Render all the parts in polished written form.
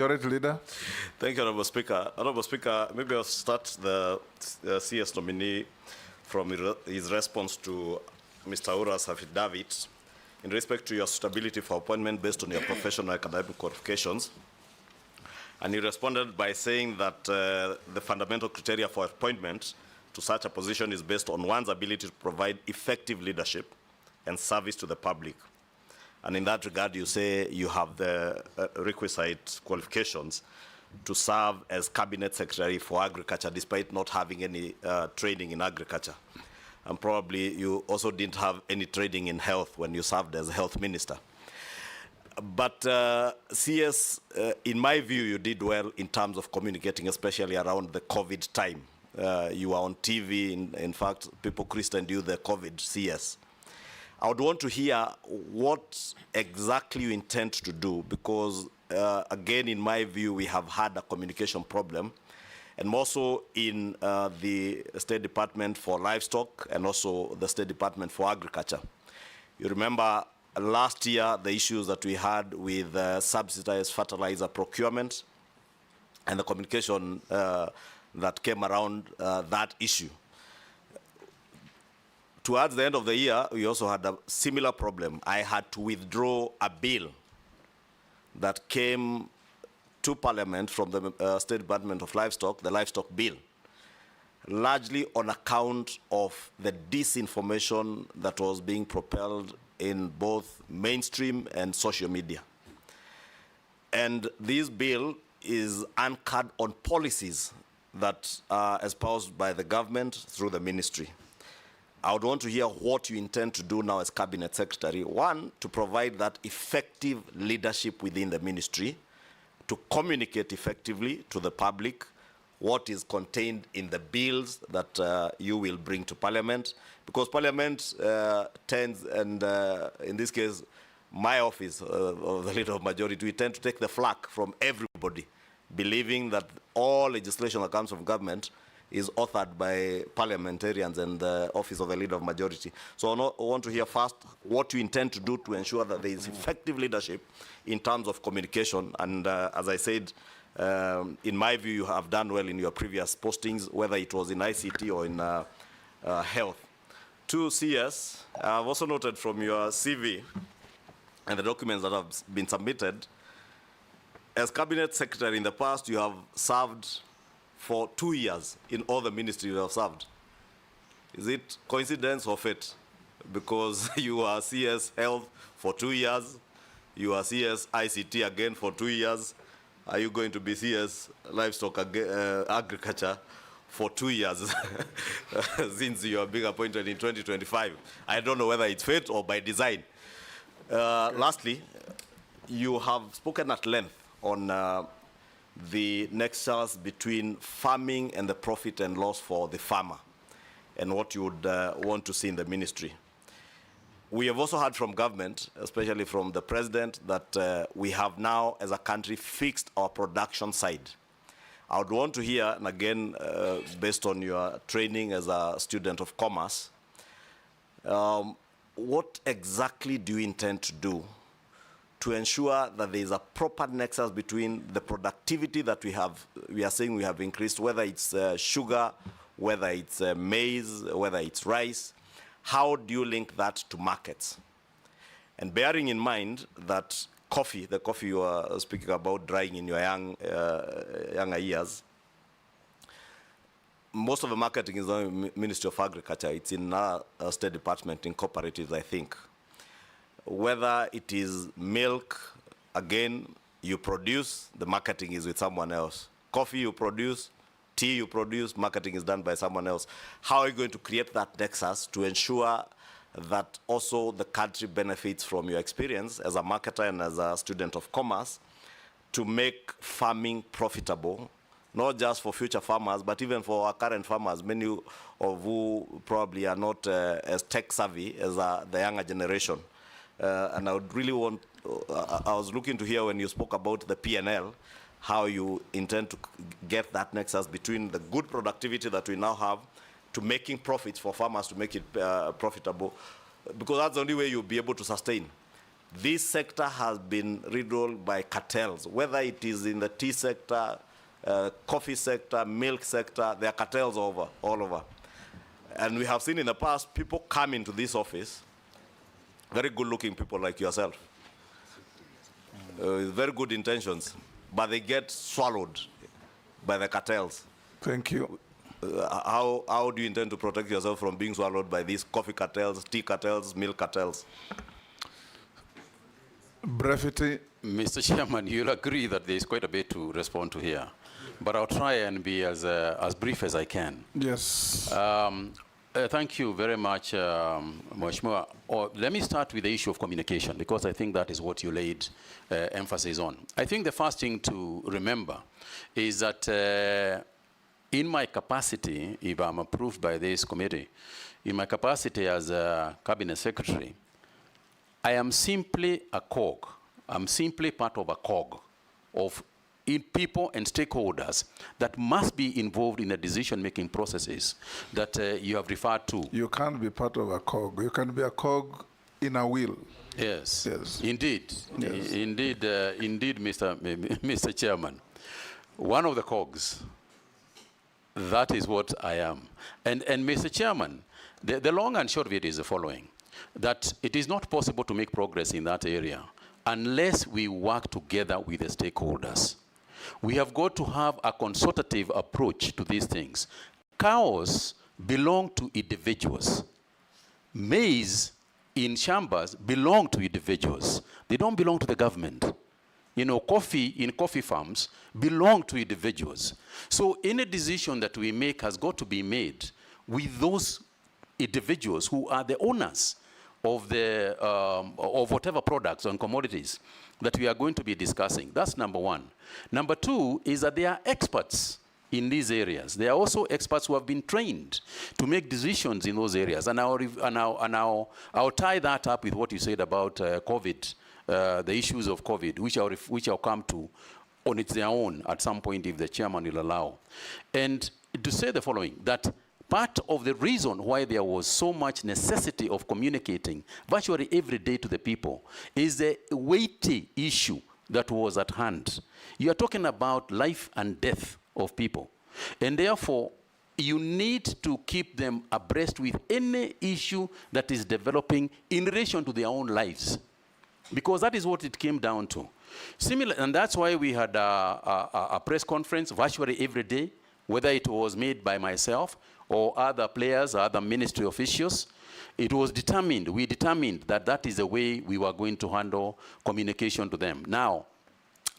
Majority Leader. Thank you, Honorable Speaker. Honorable Speaker, maybe I'll start the CS nominee from his response to Mr. Ura's affidavit in respect to your suitability for appointment based on your professional academic qualifications. And he responded by saying that the fundamental criteria for appointment to such a position is based on one's ability to provide effective leadership and service to the public. And in that regard, you say you have the requisite qualifications to serve as Cabinet Secretary for Agriculture, despite not having any training in agriculture. And probably you also didn't have any training in health when you served as Health Minister. But CS, in my view, you did well in terms of communicating, especially around the COVID time. You were on TV, in fact, people christened you the COVID CS. I would want to hear what exactly you intend to do, because again, in my view, we have had a communication problem, and more so in the State Department for Livestock and also the State Department for Agriculture. You remember last year the issues that we had with subsidized fertilizer procurement and the communication that came around that issue. Towards the end of the year, we also had a similar problem. I had to withdraw a bill that came to Parliament from the State Department of Livestock, the livestock bill, largely on account of the disinformation that was being propelled in both mainstream and social media. And this bill is anchored on policies that are espoused by the government through the ministry. I would want to hear what you intend to do now as Cabinet Secretary. One, to provide that effective leadership within the ministry, to communicate effectively to the public what is contained in the bills that you will bring to Parliament, because Parliament tends, and in this case, my office of the Leader of Majority, we tend to take the flak from everybody, believing that all legislation that comes from government is authored by parliamentarians and the office of the Leader of Majority. So I want to hear first what you intend to do to ensure that there is effective leadership in terms of communication. And as I said, in my view, you have done well in your previous postings, whether it was in ICT or in health. To CS, I've also noted from your CV and the documents that have been submitted, as Cabinet Secretary in the past, you have served for 2 years in all the ministries you have served. Is it coincidence or fate? Because you are CS Health for 2 years, you are CS ICT again for 2 years. Are you going to be CS Livestock Agriculture for 2 years since you are being appointed in 2025? I don't know whether it's fate or by design. Lastly, you have spoken at length on the nexus between farming and the profit and loss for the farmer, and what you would want to see in the ministry. We have also heard from government, especially from the president, that we have now, as a country, fixed our production side. I would want to hear, and again, based on your training as a student of commerce, what exactly do you intend to do to ensure that there is a proper nexus between the productivity that we are saying we have increased, whether it's sugar, whether it's maize, whether it's rice. How do you link that to markets? And bearing in mind that coffee, the coffee you are speaking about drying in your younger years, most of the marketing is on the Ministry of Agriculture. It's in our State Department, in cooperatives, I think. Whether it is milk, again, you produce, the marketing is with someone else. Coffee you produce, tea you produce, marketing is done by someone else. How are you going to create that nexus to ensure that also the country benefits from your experience as a marketer and as a student of commerce to make farming profitable, not just for future farmers, but even for our current farmers, many of who probably are not as tech savvy as the younger generation. And I would really want, I was looking to hear when you spoke about the P&L, how you intend to get that nexus between the good productivity that we now have to making profits for farmers to make it profitable, because that's the only way you'll be able to sustain. This sector has been riddled by cartels, whether it is in the tea sector, coffee sector, milk sector, there are cartels all over. And we have seen in the past people come into this office, very good-looking people like yourself, with very good intentions, but they get swallowed by the cartels. Thank you. How do you intend to protect yourself from being swallowed by these coffee cartels, tea cartels, milk cartels? Brevity. Mr. Chairman, you'll agree that there is quite a bit to respond to here, but I'll try and be as brief as I can. Yes. Thank you very much, Mheshimiwa. Let me start with the issue of communication, because I think that is what you laid emphasis on. I think the first thing to remember is that in my capacity, if I'm approved by this committee, in my capacity as a cabinet secretary, I am simply a cog. I'm simply part of a cog of people and stakeholders that must be involved in the decision-making processes that you have referred to. You can't be part of a cog. You can be a cog in a wheel. Yes. Yes. Indeed. Yes. Indeed, Mr. Chairman. One of the cogs. That is what I am. And Mr. Chairman, the long and short of it is the following, that it is not possible to make progress in that area unless we work together with the stakeholders. We have got to have a consultative approach to these things. Cows belong to individuals. Maize in chambers belong to individuals. They don't belong to the government. You know, coffee in coffee farms belong to individuals. So any decision that we make has got to be made with those individuals who are the owners of the of whatever products and commodities that we are going to be discussing. That's number one. Number two is that they are experts in these areas. They are also experts who have been trained to make decisions in those areas. And I'll tie that up with what you said about COVID. The issues of COVID, which I'll come to on its own at some point if the chairman will allow. And to say the following, that part of the reason why there was so much necessity of communicating virtually every day to the people is the weighty issue that was at hand. You are talking about life and death of people. And therefore, you need to keep them abreast with any issue that is developing in relation to their own lives. Because that is what it came down to. Similar, and that's why we had a press conference virtually every day, whether it was made by myself or other players, or other ministry officials. It was determined, we determined that that is the way we were going to handle communication to them. Now,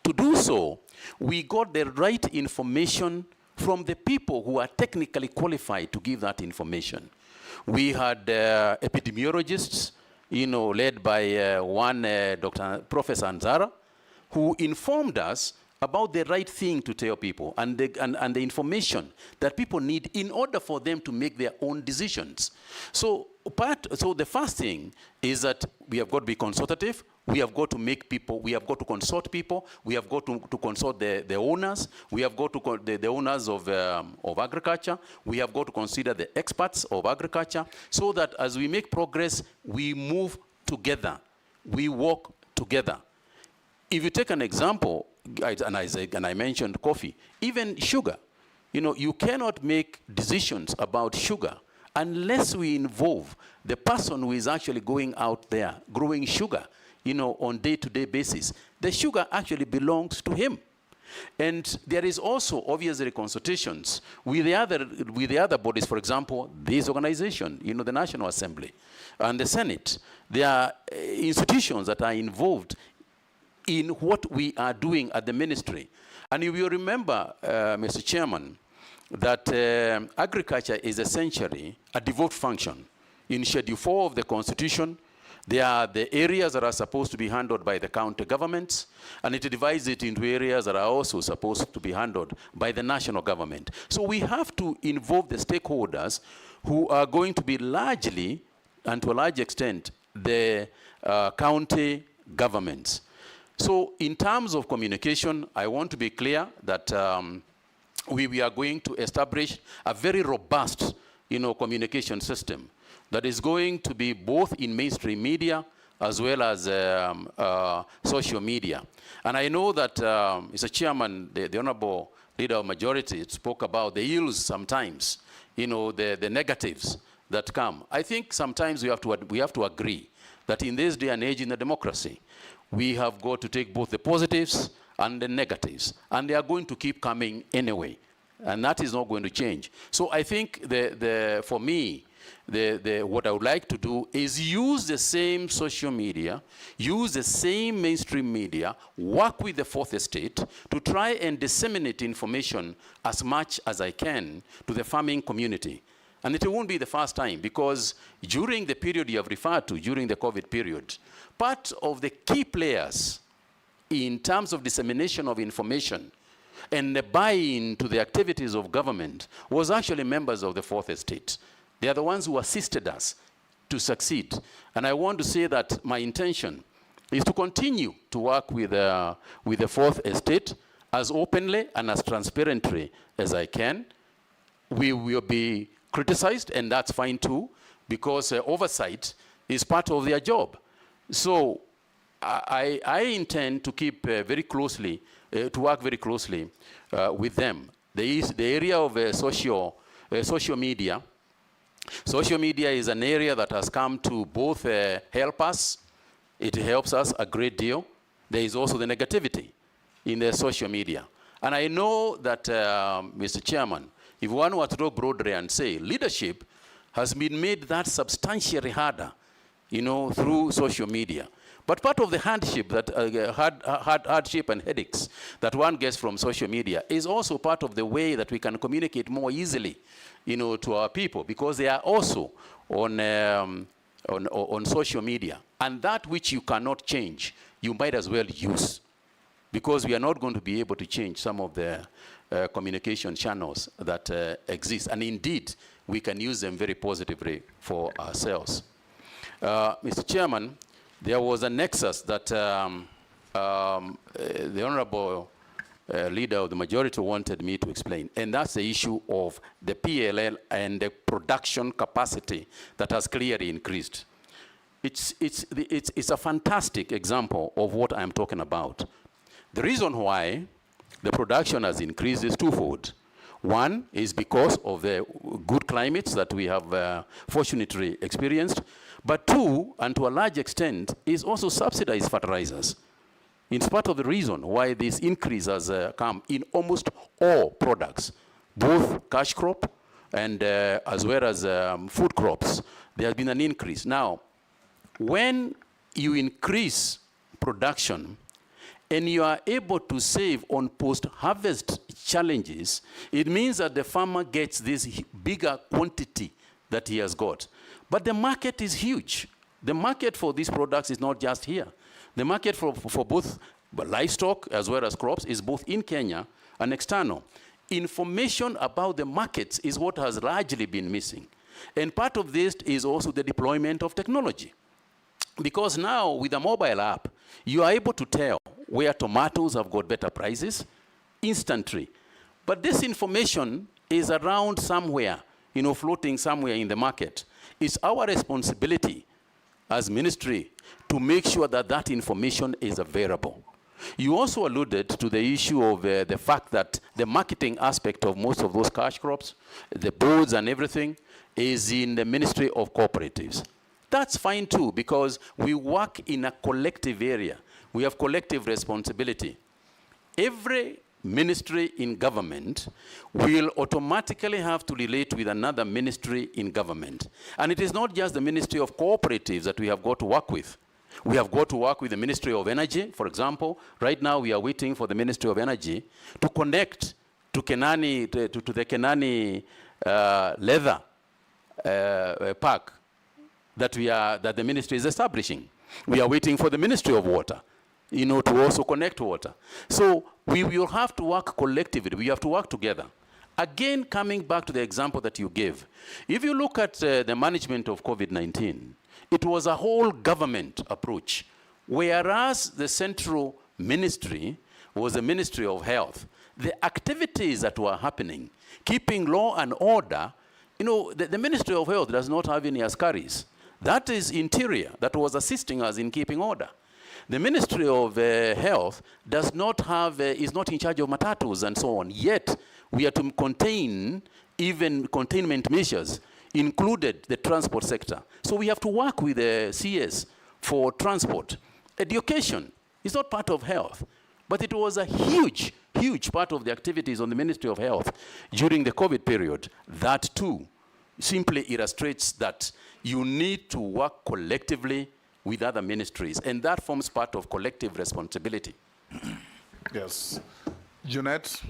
to do so, we got the right information from the people who are technically qualified to give that information. We had epidemiologists, you know, led by one Professor Anzara, who informed us about the right thing to tell people and the information that people need in order for them to make their own decisions. So the first thing is that we have got to be consultative. We have got to make people, we have got to consult people. We have got to consult the owners. We have got to, the owners of agriculture. We have got to consider the experts of agriculture so that as we make progress, we move together. We work together. If you take an example, and I mentioned coffee, even sugar. You know, you cannot make decisions about sugar unless we involve the person who is actually going out there growing sugar, you know, on day-to-day basis. The sugar actually belongs to him. And there is also obviously consultations with the other bodies, for example, this organization, you know, the National Assembly and the Senate. There are institutions that are involved in what we are doing at the ministry. And you will remember, Mr. Chairman, that agriculture is essentially a devolved function. In Schedule 4 of the Constitution, there are the areas that are supposed to be handled by the county governments, and it divides it into areas that are also supposed to be handled by the national government. So we have to involve the stakeholders who are going to be largely, and to a large extent, the county governments. So in terms of communication, I want to be clear that we are going to establish a very robust, you know, communication system that is going to be both in mainstream media as well as social media. And I know that Mr. Chairman, the Honorable Leader of Majority spoke about the ills sometimes, you know, the negatives that come. I think sometimes we have to agree that in this day and age in the democracy, we have got to take both the positives and the negatives, and they are going to keep coming anyway, and that is not going to change. So I think for me, what I would like to do is use the same social media, use the same mainstream media, work with the fourth estate to try and disseminate information as much as I can to the farming community. And it won't be the first time, because during the period you have referred to, during the COVID period, part of the key players in terms of dissemination of information and the buy-in to the activities of government was actually members of the fourth estate. They are the ones who assisted us to succeed. And I want to say that my intention is to continue to work with the fourth estate as openly and as transparently as I can. We will be criticized, and that's fine too, because oversight is part of their job. So I intend to keep very closely, to work very closely with them. The area of social media. Social media is an area that has come to both help us. It helps us a great deal. There is also the negativity in the social media. And I know that, Mr. Chairman, if one were to talk broadly and say leadership has been made that substantially harder, you know, through social media. But part of the hardship hardship and headaches that one gets from social media is also part of the way that we can communicate more easily, you know, to our people, because they are also on social media. And that which you cannot change, you might as well use, because we are not going to be able to change some of the communication channels that exist. And indeed, we can use them very positively for ourselves. Mr. Chairman, there was a nexus that the Honorable Leader of the Majority wanted me to explain, and that's the issue of the PLL and the production capacity that has clearly increased. It's a fantastic example of what I'm talking about. The reason why the production has increased is twofold. One is because of the good climates that we have fortunately experienced. But two, and to a large extent, is also subsidized fertilizers. It's part of the reason why this increase has come in almost all products, both cash crop and as well as food crops. There has been an increase. Now, when you increase production, and you are able to save on post-harvest challenges, it means that the farmer gets this bigger quantity that he has got. But the market is huge. The market for these products is not just here. The market for both livestock as well as crops is both in Kenya and external. Information about the markets is what has largely been missing. And part of this is also the deployment of technology. Because now, with a mobile app, you are able to tell where tomatoes have got better prices instantly. But this information is around somewhere, you know, floating somewhere in the market. It's our responsibility as ministry to make sure that that information is available. You also alluded to the issue of the fact that the marketing aspect of most of those cash crops, the boards and everything, is in the Ministry of Cooperatives. That's fine too, because we work in a collective area. We have collective responsibility. Every ministry in government will automatically have to relate with another ministry in government. And it is not just the Ministry of Cooperatives that we have got to work with. We have got to work with the Ministry of Energy, for example. Right now we are waiting for the Ministry of Energy to connect to Kenani, to the Kenani leather park that the ministry is establishing. We are waiting for the Ministry of Water, you know, to also connect water. So we will have to work collectively. We have to work together. Again, coming back to the example that you gave, if you look at the management of COVID-19, it was a whole government approach, whereas the central ministry was the Ministry of Health. The activities that were happening, keeping law and order, you know, the Ministry of Health does not have any askaris. That is Interior that was assisting us in keeping order. The Ministry of Health does not have, is not in charge of matatus and so on. Yet, we are to contain, even containment measures included the transport sector. So we have to work with the CS for transport. Education is not part of health, but it was a huge, huge part of the activities on the Ministry of Health during the COVID period. That too simply illustrates that you need to work collectively with other ministries, and that forms part of collective responsibility. Yes. Jeanette?